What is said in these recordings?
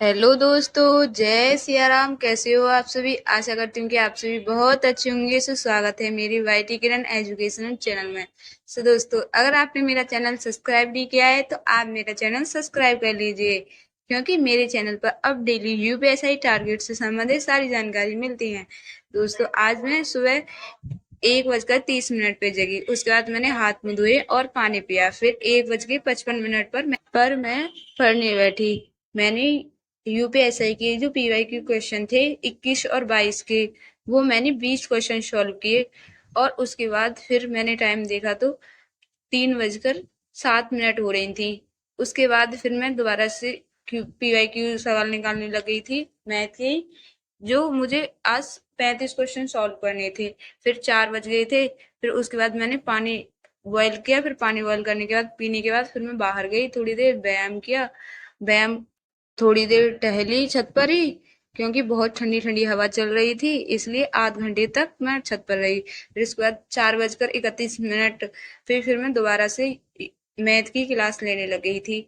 Hello दोस्तों, जय सिया राम। कैसे हो आप सभी? आशा करती हूँ कि आप सभी बहुत अच्छे होंगे। स्वागत है मेरी वाईटी किरण एजुकेशनल चैनल में। दोस्तों, अगर आपने मेरा चैनल सब्सक्राइब नहीं किया है तो आप मेरा चैनल सब्सक्राइब कर लीजिए, क्योंकि मेरे चैनल पर अब डेली यूपीएससी टारगेट से संबंधित सारी जानकारी मिलती है। दोस्तों, आज मैं सुबह 1:30 पे जगी। उसके बाद मैंने हाथ मुंह धोए और पानी पिया। फिर 1:55 पर मैं पढ़ने बैठी। मैंने यूपीएससी के जो पीवाईक्यू क्वेश्चन थे 21 और 22 के, वो मैंने 20 क्वेश्चन सॉल्व किए। और उसके बाद फिर मैंने टाइम देखा तो 3:07 हो रही थी। उसके बाद फिर मैं दोबारा से पीवाईक्यू सवाल निकालने लग गई थी मैथ के, जो मुझे आज 35 क्वेश्चन सॉल्व करने थे। फिर 4 बज गए थे। फिर उसके बाद मैंने पानी बॉयल किया। फिर पानी बॉयल करने के बाद पीने के बाद फिर मैं बाहर गई, थोड़ी देर व्यायाम किया। व्यायाम थोड़ी देर टहली छत पर ही, क्योंकि बहुत ठंडी ठंडी हवा चल रही थी, इसलिए आध घंटे तक मैं छत पर रही। फिर उसके बाद 4:31 फिर मैं दोबारा से मैथ की क्लास लेने लग गई थी।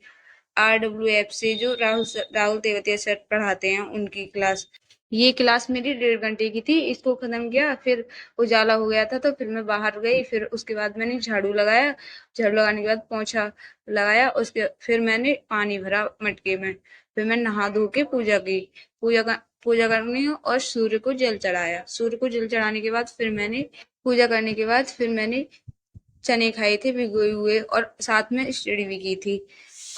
RWF से जो राहुल तेवतिया सर पढ़ाते हैं, उनकी क्लास। ये क्लास मेरी 1.5 घंटे की थी। इसको खत्म किया, फिर उजाला हो गया था तो फिर मैं बाहर गई। फिर उसके बाद मैंने झाड़ू लगाया। झाड़ू लगाने के बाद पोंछा लगाया। उसके फिर मैंने पानी भरा मटके में। फिर मैं नहा धो के पूजा की। पूजा करनी और सूर्य को जल चढ़ाया। सूर्य को जल चढ़ाने के बाद फिर मैंने पूजा करने के बाद फिर मैंने चने खाए थे भिगोए हुए, और साथ में स्टडी भी की थी।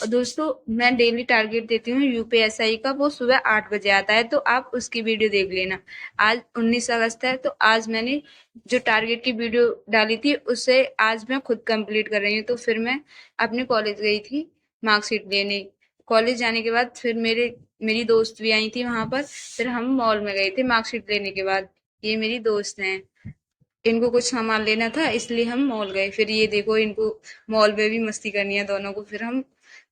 और दोस्तों, मैं डेली टारगेट देती हूँ यूपीएसआई का, वो सुबह 8 बजे आता है, तो आप उसकी वीडियो देख लेना। आज 19 अगस्त है, तो आज मैंने जो टारगेट की वीडियो डाली थी उसे आज मैं खुद कंप्लीट कर रही हूँ। तो फिर मैं अपने कॉलेज गई थी मार्कशीट लेने। कॉलेज जाने के बाद फिर मेरी दोस्त भी आई थी वहां पर। फिर हम मॉल में गए थे मार्कशीट लेने के बाद। ये मेरी दोस्त हैं, इनको कुछ सामान लेना था इसलिए हम मॉल गए। फिर ये देखो, इनको मॉल में भी मस्ती करनी है दोनों को। फिर हम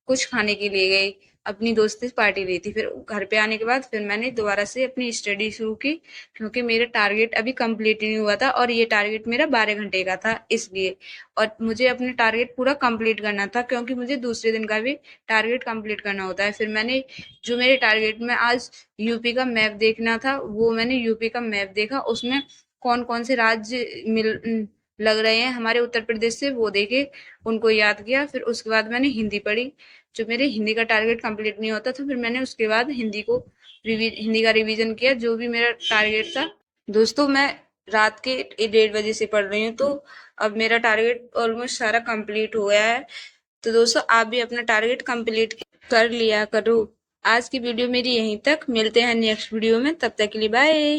कुछ खाने के लिए गए, अपनी दोस्त से पार्टी ली थी। फिर घर पे आने के बाद फिर मैंने दोबारा से अपनी स्टडी शुरू की, क्योंकि मेरा टारगेट अभी कंप्लीट नहीं हुआ था और ये टारगेट मेरा 12 घंटे का था, इसलिए। और मुझे अपने टारगेट पूरा कंप्लीट करना था, क्योंकि मुझे दूसरे दिन का भी टारगेट कंप्लीट करना होता है। फिर मैंने जो मेरे टारगेट में आज यूपी का मैप देखना था, वो मैंने यूपी का मैप देखा। उसमें कौन कौन से राज्य लग रहे हैं हमारे उत्तर प्रदेश से, वो देखे, उनको याद किया। फिर उसके बाद मैंने हिंदी पढ़ी। जो मेरे हिंदी का टारगेट कंप्लीट नहीं होता था, फिर मैंने उसके बाद हिंदी का रिवीजन किया, जो भी मेरा टारगेट था। दोस्तों, मैं रात के 1:30 बजे से पढ़ रही हूँ, तो अब मेरा टारगेट ऑलमोस्ट सारा कंप्लीट हो गया है। तो दोस्तों, आप भी अपना टारगेट कंप्लीट कर लिया करो। आज की वीडियो मेरी यहीं तक। मिलते हैं नेक्स्ट वीडियो में, तब तक के लिए बाय।